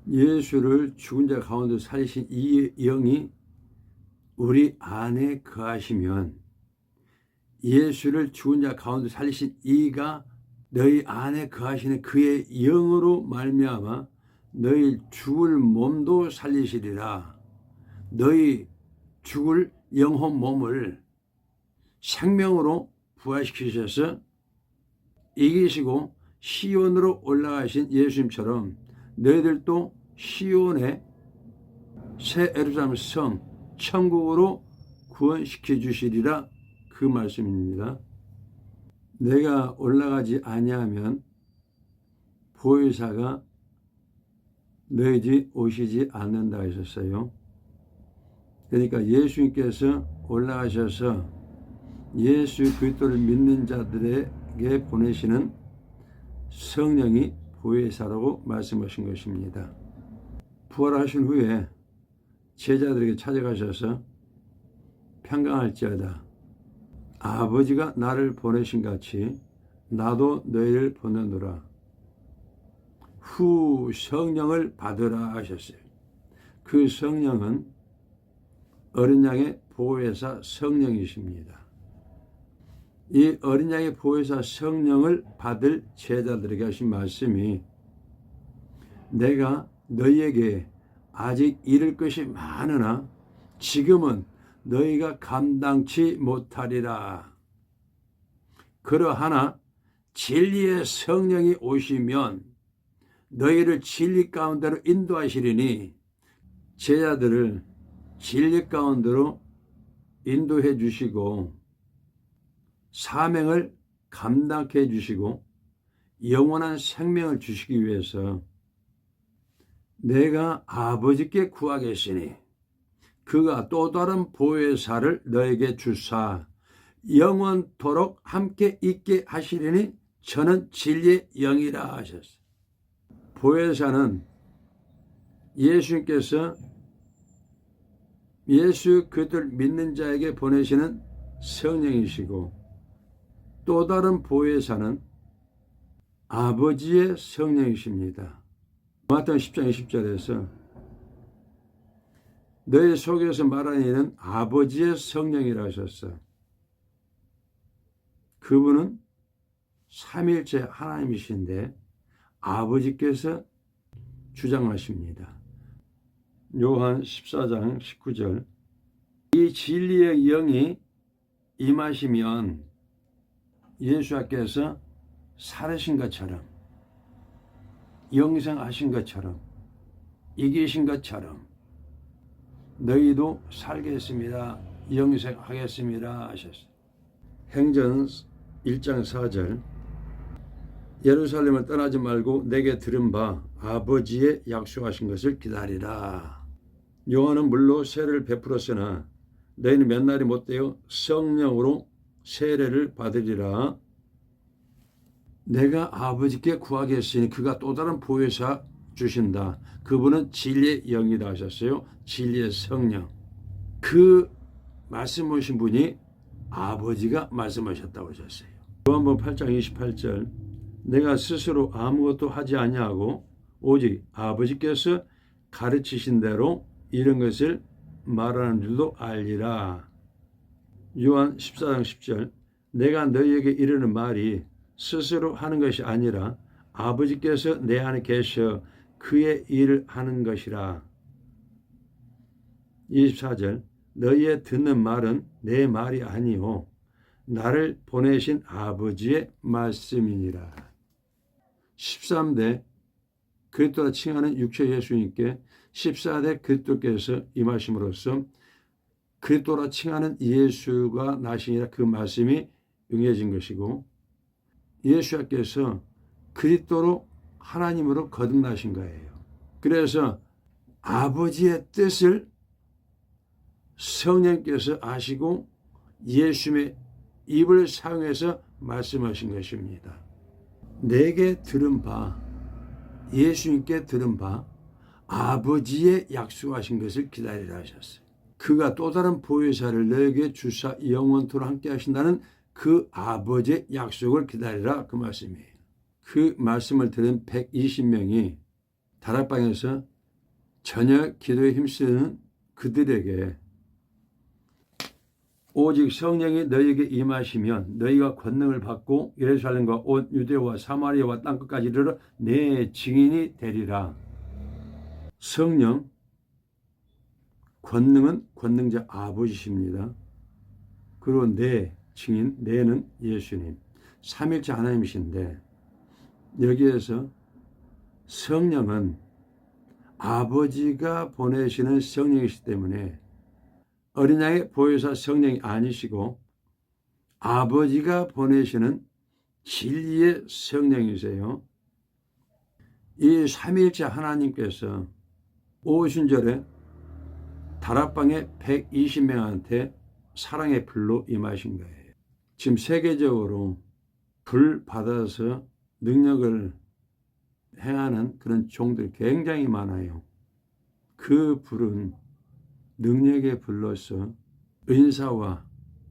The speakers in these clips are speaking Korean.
예수를 죽은 자 가운데 살리신 이 영이 우리 안에 거하시면, 예수를 죽은 자 가운데 살리신 이가 너희 안에 거하시는 그의 영으로 말미암아 너희 죽을 몸도 살리시리라. 너희 죽을 영혼 몸을 생명으로 부활시키셔서 이기시고 시온으로 올라가신 예수님처럼 너희들도 시온의 새 예루살렘 성 천국으로 구원시켜 주시리라, 그 말씀입니다. 내가 올라가지 아니하면 보혜사가 너희 집 오시지 않는다 하셨어요. 그러니까 예수님께서 올라가셔서 예수 그리스도를 믿는 자들에게 보내시는 성령이 보혜사라고 말씀하신 것입니다. 부활하신 후에 제자들에게 찾아가셔서 평강할지어다. 아버지가 나를 보내신 같이 나도 너희를 보내노라. 후 성령을 받으라 하셨어요. 그 성령은 어린 양의 보혜사 성령이십니다. 이 어린 양의 보혜사 성령을 받을 제자들에게 하신 말씀이, 내가 너희에게 아직 이를 것이 많으나 지금은 너희가 감당치 못하리라. 그러하나 진리의 성령이 오시면 너희를 진리 가운데로 인도하시리니, 제자들을 진리 가운데로 인도해 주시고 사명을 감당케 해 주시고 영원한 생명을 주시기 위해서 내가 아버지께 구하겠으니 그가 또 다른 보혜사를 너에게 주사 영원토록 함께 있게 하시리니 저는 진리의 영이라 하셨어요. 보혜사는 예수님께서 예수 그들을 믿는 자에게 보내시는 성령이시고, 또 다른 보혜사는 아버지의 성령이십니다. 마태복음 10장 20절에서 너희 속에서 말하는 이는 아버지의 성령이라 하셨어. 그분은 삼위일체 하나님이신데 아버지께서 주장하십니다. 요한 14장 19절, 이 진리의 영이 임하시면 예수께서 살으신 것처럼, 영생하신 것처럼, 이기신 것처럼 너희도 살겠습니다, 영생하겠습니다 하셨어요. 행전 1장 4절, 예루살렘을 떠나지 말고 내게 들은 바 아버지의 약속하신 것을 기다리라. 요한은 물로 세례를 베풀었으나 너희는 몇 날이 못되어 성령으로 세례를 받으리라. 내가 아버지께 구하겠으니 그가 또 다른 보혜사 주신다. 그분은 진리의 영이다 하셨어요. 진리의 성령. 그 말씀하신 분이 아버지가 말씀하셨다고 하셨어요. 요한복음 8장 28절, 내가 스스로 아무것도 하지 아니하고 오직 아버지께서 가르치신 대로 이런 것을 말하는 줄도 알리라. 요한 14장 10절, 내가 너희에게 이르는 말이 스스로 하는 것이 아니라 아버지께서 내 안에 계셔 그의 일을 하는 것이라. 24절, 너희의 듣는 말은 내 말이 아니요 나를 보내신 아버지의 말씀이니라. 13대 그리스도라 칭하는 육체 예수님께 14대 그리스도께서 임하심으로써 그리스도라 칭하는 예수가 나시니라, 그 말씀이 응해진 것이고, 예수께서 그리스도로 하나님으로 거듭나신 거예요. 그래서 아버지의 뜻을 성령께서 아시고 예수님의 입을 사용해서 말씀하신 것입니다. 내게 들은 바, 예수님께 들은 바 아버지의 약속하신 것을 기다리라 하셨어요. 그가 또 다른 보혜사를 너에게 주사 영원토록 함께 하신다는 그 아버지의 약속을 기다리라, 그 말씀이에요. 그 말씀을 들은 120명이 다락방에서 전혀 기도에 힘쓰는 그들에게 오직 성령이 너희에게 임하시면 너희가 권능을 받고 예루살렘과 온 유대와 사마리아와 땅끝까지 이르러 내 증인이 되리라. 성령, 권능은 권능자 아버지십니다. 그리고 내 증인, 내는 예수님, 삼일째 하나님이신데 여기에서 성령은 아버지가 보내시는 성령이시기 때문에 어린 양의 보혜사 성령이 아니시고 아버지가 보내시는 진리의 성령이세요. 이 삼위일체 하나님께서 오순절에 다락방에 120명한테 사랑의 불로 임하신 거예요. 지금 세계적으로 불 받아서 능력을 행하는 그런 종들이 굉장히 많아요. 그 불은 능력의 불로서 은사와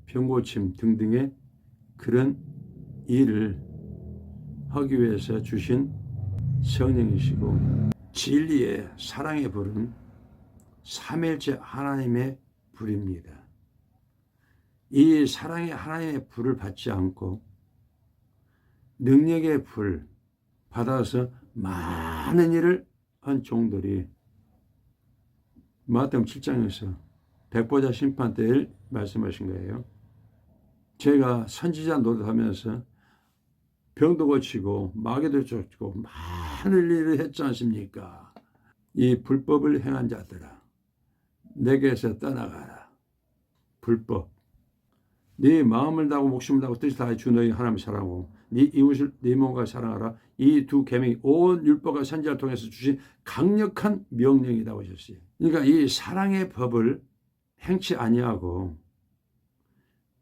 병고침 등등의 그런 일을 하기 위해서 주신 성령이시고 진리의 사랑의 불은 삼일째 하나님의 불입니다. 이 사랑의 하나님의 불을 받지 않고 능력의 불 받아서 많은 일을 한 종들이 마태복음 7장에서 백보자 심판 때를 말씀하신 거예요. 제가 선지자 노릇하면서 병도 고치고 마귀도 쫓고 많은 일을 했지 않습니까? 이 불법을 행한 자들아 내게서 떠나가라. 불법. 네 마음을 다하고 목숨을 다하고 뜻을 다해 주 너희 하나님을 사랑하고 네 이웃을 네 몸과 사랑하라. 이 두 계명이 온 율법과 선지자를 통해서 주신 강력한 명령이라고 하셨어요. 그러니까 이 사랑의 법을 행치 아니하고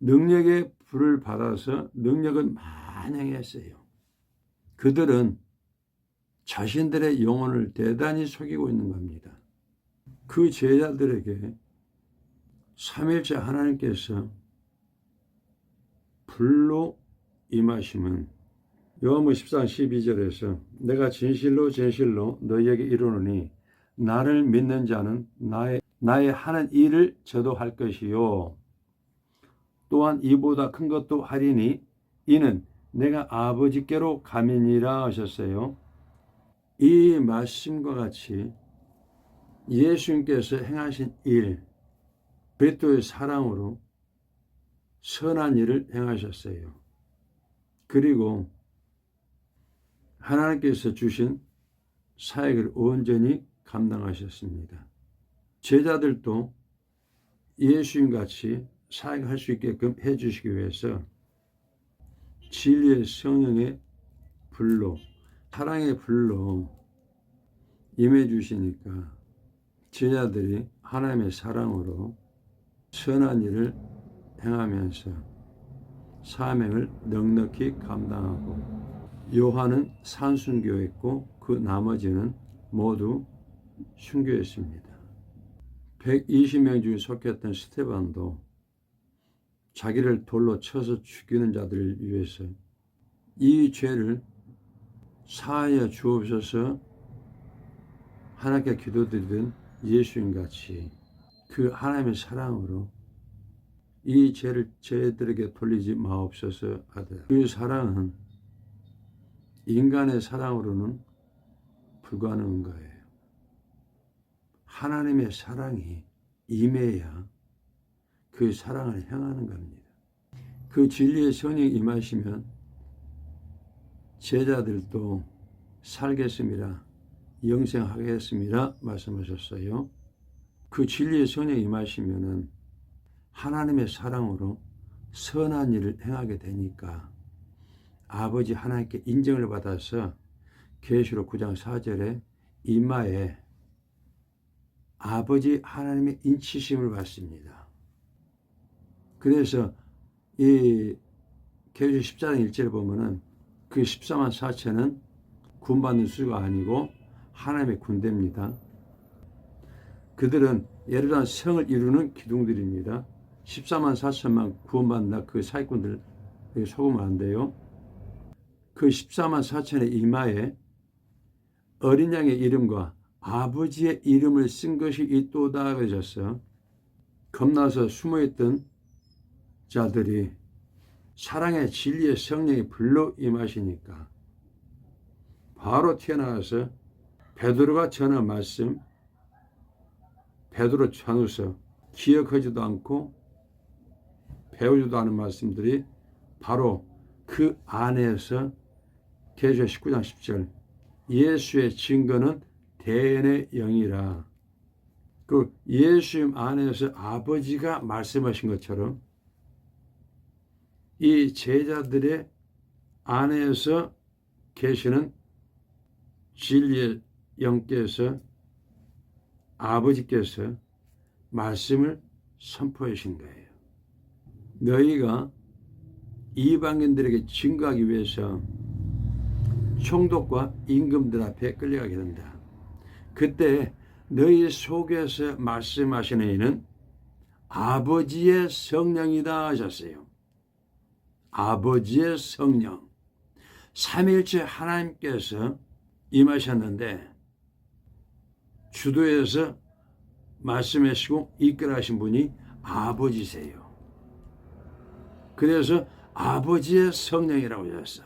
능력의 불을 받아서 능력은 많이 행했어요. 그들은 자신들의 영혼을 대단히 속이고 있는 겁니다. 그 제자들에게 삼일째 하나님께서 불로 임하심은 요한복음 14장 12절에서 내가 진실로 진실로 너희에게 이르노니 나를 믿는 자는 나의 하는 일을 저도 할 것이요 또한 이보다 큰 것도 하리니 이는 내가 아버지께로 감이니라 하셨어요. 이 말씀과 같이 예수님께서 행하신 일, 그리스도의 사랑으로 선한 일을 행하셨어요. 그리고 하나님께서 주신 사역을 온전히 감당하셨습니다. 제자들도 예수님같이 사역할 수 있게끔 해주시기 위해서 진리의 성령의 불로, 사랑의 불로 임해 주시니까 제자들이 하나님의 사랑으로 선한 일을 행하면서 사명을 넉넉히 감당하고 요한은 산순교했고 그 나머지는 모두 순교했습니다. 120명 중에 속했던 스데반도 자기를 돌로 쳐서 죽이는 자들을 위해서 이 죄를 사하여 주옵소서 하나님께 기도드리던 예수님같이 그 하나님의 사랑으로 이 죄를 저희들에게 돌리지 마옵소서 하더라. 그 사랑은 인간의 사랑으로는 불가능한 거예요. 하나님의 사랑이 임해야 그 사랑을 행하는 겁니다. 그 진리의 성령이 임하시면 제자들도 살겠습니다. 영생하겠습니다. 말씀하셨어요. 그 진리의 성령이 임하시면은 하나님의 사랑으로 선한 일을 행하게 되니까 아버지 하나님께 인정을 받아서 계시록 9장 4절에 이마에 아버지 하나님의 인치심을 받습니다. 그래서 이 계시록 14장 1절에 보면은 그 14만 4천은 군받는 수가 아니고 하나님의 군대입니다. 그들은 예루살렘 성을 이루는 기둥들입니다. 14만 4천만 구원받는다. 그 사기꾼들 속으면 안 돼요. 그 14만 4천의 이마에 어린 양의 이름과 아버지의 이름을 쓴 것이 있도다 그러셨어. 겁나서 숨어있던 자들이 사랑의 진리의 성령이 불러 임하시니까 바로 튀어나와서 베드로가 전한 말씀, 베드로 전후서 기억하지도 않고 배우지도 않은 말씀들이 바로 그 안에서 계시록 19장 10절 예수의 증거는 대언의 영이라. 그 예수님 안에서 아버지가 말씀하신 것처럼 이 제자들의 안에서 계시는 진리의 영께서 아버지께서 말씀을 선포해 주신 거예요. 너희가 이방인들에게 증거하기 위해서 총독과 임금들 앞에 끌려가게 된다. 그때 너희 속에서 말씀하시는 이는 아버지의 성령이다 하셨어요. 아버지의 성령. 삼일째 하나님께서 임하셨는데 주도해서 말씀하시고 이끌어가신 분이 아버지세요. 그래서 아버지의 성령이라고 하셨어.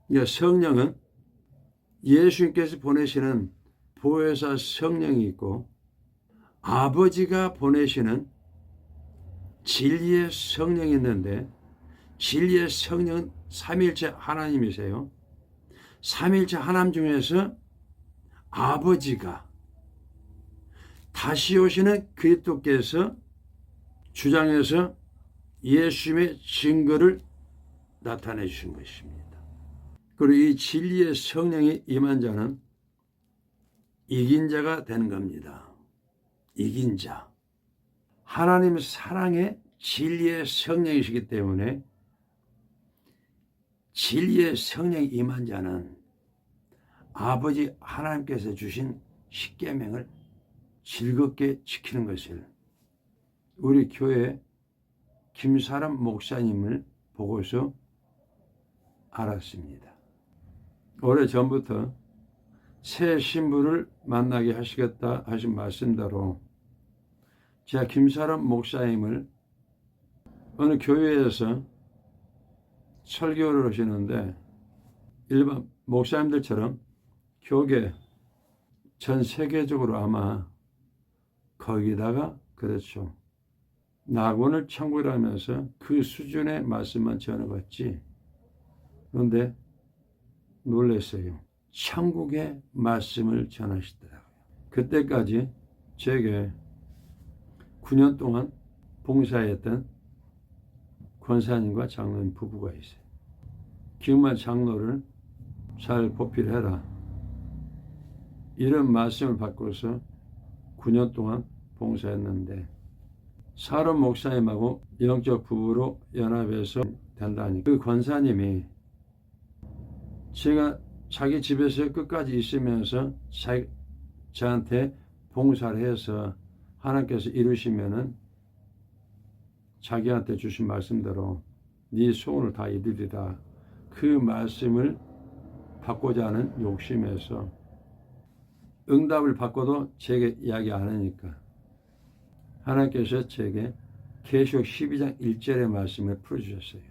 그러니까 성령은 예수님께서 보내시는 보혜사 성령이 있고 아버지가 보내시는 진리의 성령이 있는데 진리의 성령은 삼일째 하나님이세요. 삼일째 하나님 중에서 아버지가 다시 오시는 그리스도께서 주장해서 예수님의 증거를 나타내 주신 것입니다. 그리고 이 진리의 성령이 임한 자는 이긴 자가 되는 겁니다. 이긴 자. 하나님의 사랑의 진리의 성령이시기 때문에 진리의 성령이 임한 자는 아버지 하나님께서 주신 십계명을 즐겁게 지키는 것을 우리 교회 김사람 목사님을 보고서 알았습니다. 오래전부터 새 신부를 만나게 하시겠다 하신 말씀대로 제가 김사람 목사님을 어느 교회에서 설교를 하시는데 일반 목사님들처럼 교계 전 세계적으로 아마 거기다가 그렇죠. 낙원을 천국이라 하면서 그 수준의 말씀만 전해봤지. 그런데 놀랐어요. 천국의 말씀을 전하시더라고요. 그때까지 제게 9년 동안 봉사했던 권사님과 장로님 부부가 있어요. 기흥만 장로를 잘 보필해라. 이런 말씀을 받고서 9년 동안 봉사했는데 사람 목사님하고 영적 부부로 연합해서 된다니 그 권사님이 제가 자기 집에서 끝까지 있으면서 저한테 봉사를 해서 하나님께서 이루시면은 자기한테 주신 말씀대로 네 소원을 다 이루리라. 그 말씀을 받고자 하는 욕심에서 응답을 받고도 제게 이야기 안 하니까 하나님께서 제게 계시록 12장 1절의 말씀을 풀어주셨어요.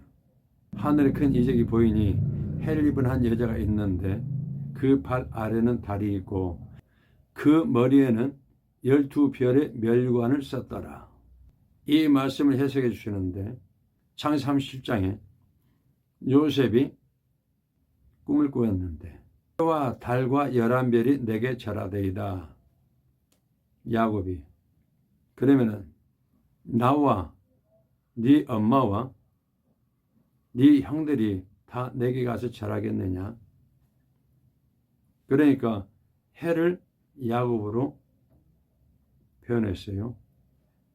하늘에 큰 이적이 보이니 해를 입은 한 여자가 있는데 그 발 아래는 달이 있고 그 머리에는 12별의 멸관을 썼더라. 이 말씀을 해석해 주시는데 창세기 37장에 요셉이 꿈을 꾸었는데 해와 달과 11별이 내게 절하되이다. 야곱이 그러면은 나와 네 엄마와 네 형들이 다 내게 가서 절하겠느냐. 그러니까 해를 야곱으로 표현했어요.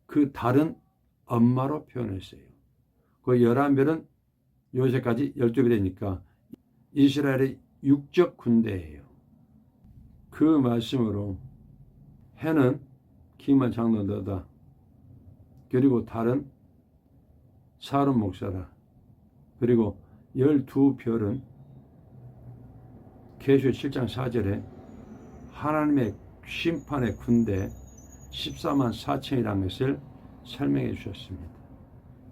그 달은 엄마로 표현했어요. 그 11별은 요새까지 12개 되니까 이스라엘의 육적 군대예요. 그 말씀으로 해는 기만 장로 너다. 그리고 달은 사론 목사라. 그리고 12별은 계시록 7장 4절에 하나님의 심판의 군대 14만 4천이라는 것을 설명해 주셨습니다.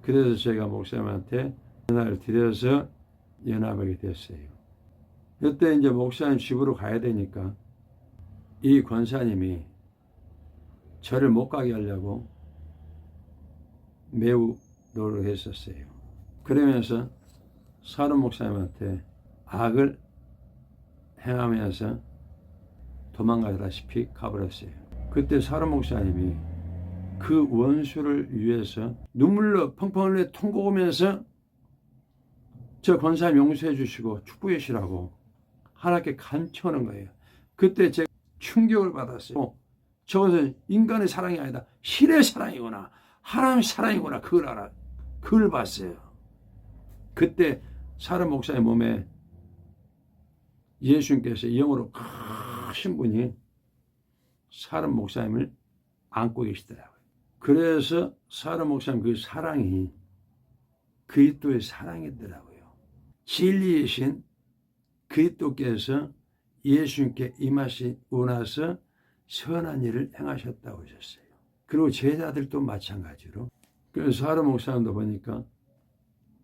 그래서 제가 목사님한테 전화를 드려서 연합하게 됐어요. 그때 이제 목사님 집으로 가야 되니까 이 권사님이 저를 못 가게 하려고 매우 노력했었어요. 그러면서 사름 목사님한테 악을 행하면서 도망가다시피 가버렸어요. 그때 사름 목사님이 그 원수를 위해서 눈물로 펑펑 흘려 통곡하면서 저 권사님 용서해 주시고 축복해 주시라고 하나님께 간청하는 거예요. 그때 제가 충격을 받았어요. 저것은 인간의 사랑이 아니다. 신의 사랑이구나. 하나님의 사랑이구나. 그걸 알아. 그걸 봤어요. 그때 사름 목사의 몸에 예수님께서 영으로 크신 분이 사름 목사님을 안고 계시더라고요. 그래서 사름 목사님 그 사랑이 그리스도의 사랑이더라고요. 진리이신 그리스도께서 예수님께 임하시고 나서 선한 일을 행하셨다고 하셨어요. 그리고 제자들도 마찬가지로. 그래서 사름 목사님도 보니까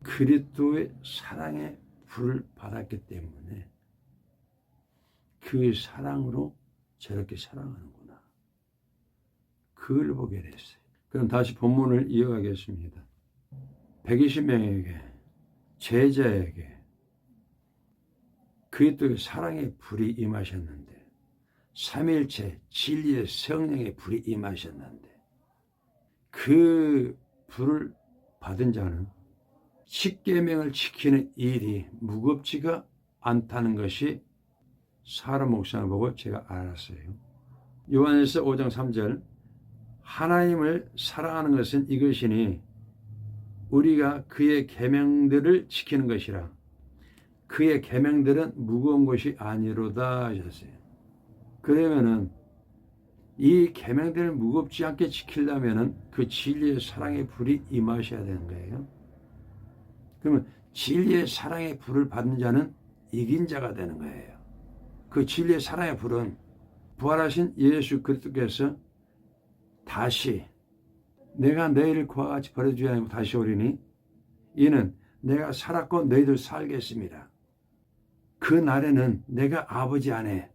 그리스도의 사랑의 불을 받았기 때문에 그 사랑으로 저렇게 사랑하는구나. 그걸 보게 됐어요. 그럼 다시 본문을 이어가겠습니다. 120명에게 제자에게 그리스도의 사랑의 불이 임하셨는데 3일째 진리의 성령의 불이 임하셨는데 그 불을 받은 자는 십계명을 지키는 일이 무겁지가 않다는 것이 사름 목사를 보고 제가 알았어요. 요한일서 5장 3절 하나님을 사랑하는 것은 이것이니 우리가 그의 계명들을 지키는 것이라 그의 계명들은 무거운 것이 아니로다 하셨어요. 그러면은 이 계명들을 무겁지 않게 지키려면은 그 진리의 사랑의 불이 임하셔야 되는 거예요. 그러면 진리의 사랑의 불을 받는 자는 이긴 자가 되는 거예요. 그 진리의 사랑의 불은 부활하신 예수 그리스도께서 다시 내가 너희를 그와 같이 버려주지 않고 다시 오리니 이는 내가 살았고 너희들 살겠습니다. 그 날에는 내가 아버지 안에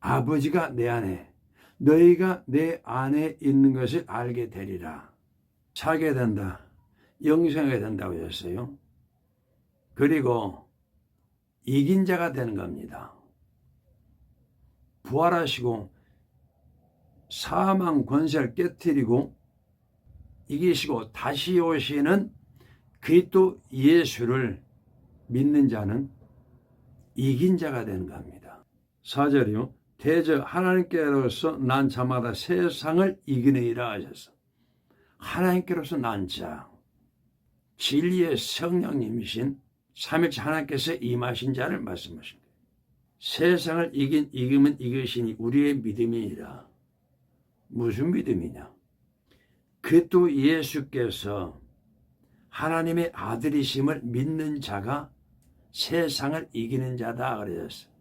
아버지가 내 안에 너희가 내 안에 있는 것을 알게 되리라. 살게 된다. 영생하게 된다고 했어요. 그리고 이긴 자가 되는 겁니다. 부활하시고 사망 권세를 깨뜨리고 이기시고 다시 오시는 그리스도 예수를 믿는 자는 이긴 자가 되는 겁니다. 4절이요. 대저 하나님께로서 난 자마다 세상을 이기느니라 하셔서 하나님께로서 난 자, 진리의 성령님이신 삼일째 하나님께서 임하신 자를 말씀하신 거예요. 세상을 이기면 이것이니 우리의 믿음이니라. 무슨 믿음이냐? 그리스도 예수께서 하나님의 아들이심을 믿는 자가 세상을 이기는 자다 그러셨어요.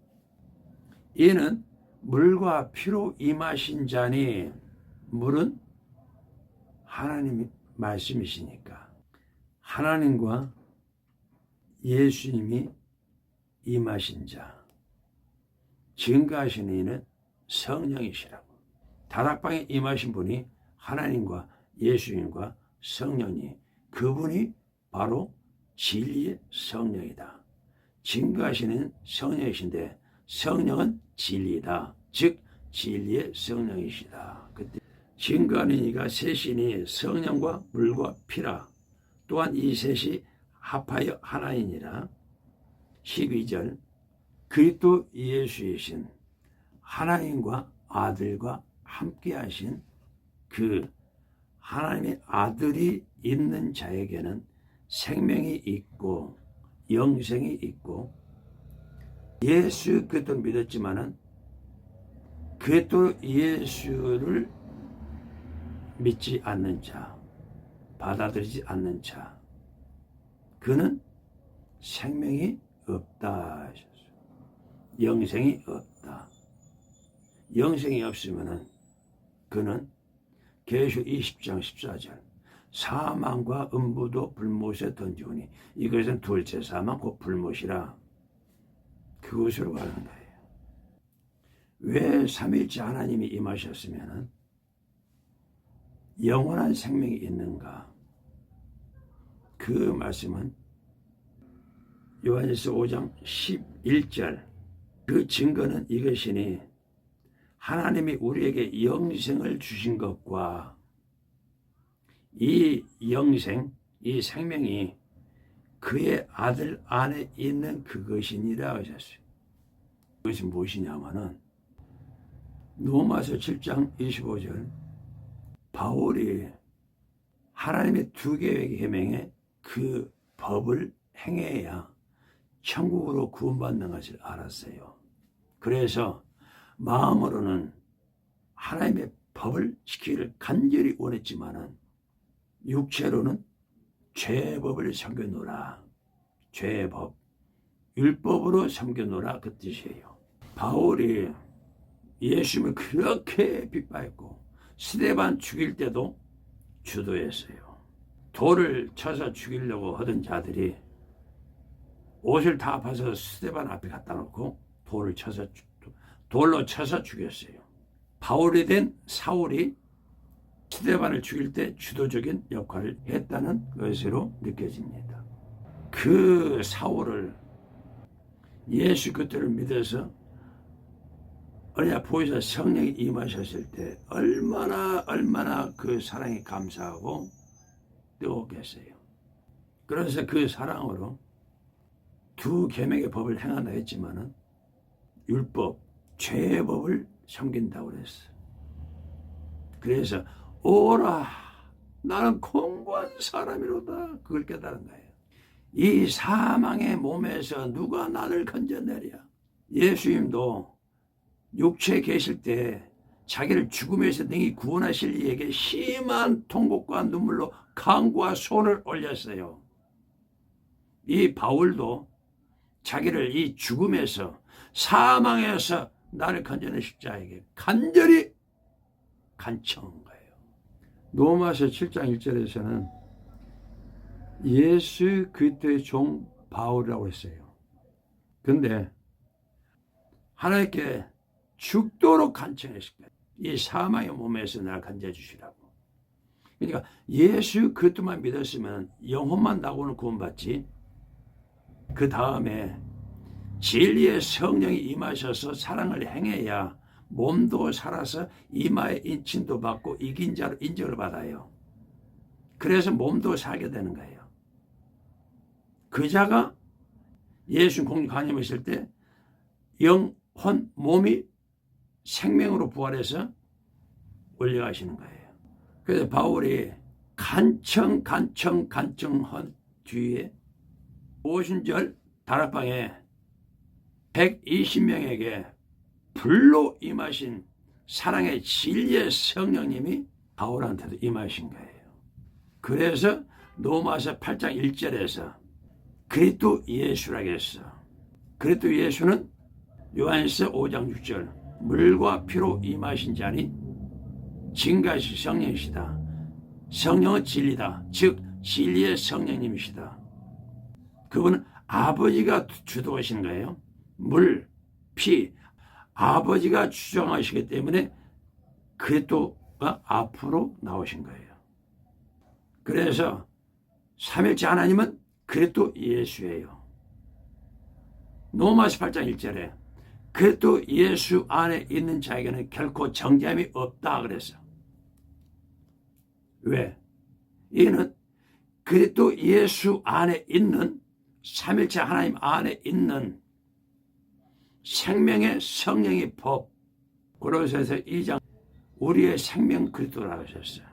이는 물과 피로 임하신 자니 물은 하나님의 말씀이시니까 하나님과 예수님이 임하신 자 증거하시는 이는 성령이시라고. 다락방에 임하신 분이 하나님과 예수님과 성령이 그분이 바로 진리의 성령이다. 증거하시는 성령이신데 성령은 진리다. 즉 진리의 성령이시다. 그때 증거하는 이가 셋이니 성령과 물과 피라. 또한 이 셋이 합하여 하나이니라. 12절 그리스도 예수이신 하나님과 아들과 함께 하신 그 하나님의 아들이 있는 자에게는 생명이 있고 영생이 있고 예수 그리스도를 믿었지만은 그리스도 예수를 믿지 않는 자, 받아들이지 않는 자, 그는 생명이 없다 하셨어요. 영생이 없다. 영생이 없으면은 그는 계시록 20장 14절 사망과 음부도 불못에 던지오니 이것은 둘째 사망 곧 불못이라 그곳으로 가는 거예요. 왜 삼위일체 하나님이 임하셨으면은 영원한 생명이 있는가? 그 말씀은 요한일서 5장 11절 그 증거는 이것이니 하나님이 우리에게 영생을 주신 것과 이 영생, 이 생명이 그의 아들 안에 있는 그것이니라 하셨어요. 그것이 무엇이냐면은 로마서 7장 25절 바울이 하나님의 두 개의 계명에 그 법을 행해야 천국으로 구원받는 것을 알았어요. 그래서 마음으로는 하나님의 법을 지키기를 간절히 원했지만은 육체로는 죄의 법을 섬겨노라. 죄의 법, 율법으로 섬겨노라 그 뜻이에요. 바울이 예수님을 그렇게 핍박했고 스데반 죽일 때도 주도했어요. 돌을 쳐서 죽이려고 하던 자들이 옷을 다 벗어서 스데반 앞에 갖다 놓고 돌로 쳐서 죽였어요. 바울이 된 사울이 스데반을 죽일 때 주도적인 역할을 했다는 것으로 느껴집니다. 그 사울을 예수 그리스도를 믿어서 언약 보혜사 성령이 임하셨을 때 얼마나 그 사랑이 감사하고 뜨겁겠어요. 그래서 그 사랑으로 두 계명의 법을 행한다 했지만은 율법, 죄의 법을 섬긴다고 그랬어요. 그래서 오라 나는 공고한 사람이로다 그걸 깨달은 거예요. 이 사망의 몸에서 누가 나를 건져내랴. 예수님도 육체에 계실 때 자기를 죽음에서 능히 구원하실 이에게 심한 통곡과 눈물로 간구와 손을 올렸어요. 이 바울도 자기를 이 죽음에서 사망에서 나를 건져내실 자에게 간절히 간청한 거예요. 로마서 7장 1절에서는 예수 그리스도의 종 바울이라고 했어요. 그런데 하나님께 죽도록 간청했을 거예요. 이 사망의 몸에서 나를 건져주시라고. 그러니까 예수 그리스도만 믿었으면 영혼만 나고는 구원받지. 그 다음에 진리의 성령이 임하셔서 사랑을 행해야 몸도 살아서 이마에 인침도 받고 이긴 자로 인정을 받아요. 그래서 몸도 살게 되는 거예요. 그 자가 예수 공중 간염했을 때 영혼, 몸이 생명으로 부활해서 올려가시는 거예요. 그래서 바울이 간청한 뒤에 오순절 다락방에 120명에게 불로 임하신 사랑의 진리의 성령님이 바울한테도 임하신 거예요. 그래서 로마서 8장 1절에서 그리스도 예수라고 했어. 그리스도 예수는 요한일서 5장 6절 물과 피로 임하신 자니 진가시 성령이시다. 성령은 진리다. 즉 진리의 성령님이시다. 그분은 아버지가 주도하시는 거예요. 물, 피, 아버지가 주장하시기 때문에 그리스도가 앞으로 나오신 거예요. 그래서 삼일째 하나님은 그리스도 예수예요. 로마서 8장 1절에 그리스도 예수 안에 있는 자에게는 결코 정죄함이 없다 그랬어. 왜? 이는 그리스도 예수 안에 있는 삼일째 하나님 안에 있는 생명의 성령의 법 고린도서 2장 우리의 생명 그리스도라고 하셨어요.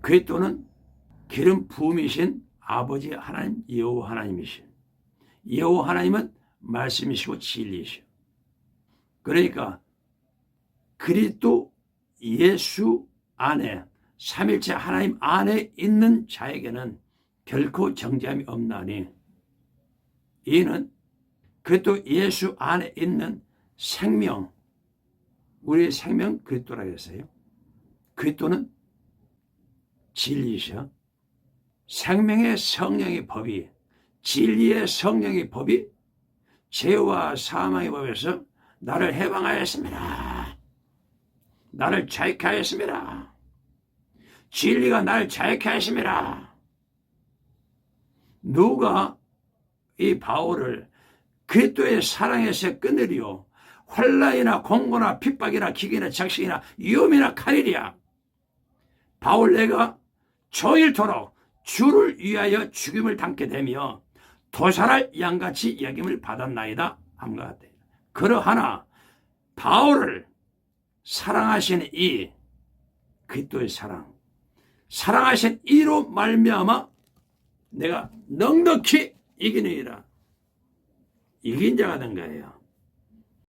그리스도는 기름 부음이신 아버지 하나님 여호와 하나님이신 여호와 하나님은 말씀이시고 진리이시오. 그러니까 그리스도 예수 안에 삼일체 하나님 안에 있는 자에게는 결코 정죄함이 없나니 이는 그리스도 예수 안에 있는 생명 우리의 생명 그리스도라고 했어요. 그리스도는 진리이셔. 생명의 성령의 법이, 진리의 성령의 법이 죄와 사망의 법에서 나를 해방하였습니다. 나를 자유케 하였습니다. 진리가 나를 자유케 하였습니다. 누가 이 바울을 그리스도의 사랑에서 끊으리요? 환난이나 공고나 핍박이나 기근이나 적신이나 위험이나 칼이랴. 바울 내가 조일토록 주를 위하여 죽임을 당게 되며 도살할 양같이 여김을 받았나이다 함과 같아. 그러하나 바울을 사랑하시는 이 그리스도의 사랑하신 이로 말미암아 내가 넉넉히 이기느니라. 이긴 자가 된 거예요.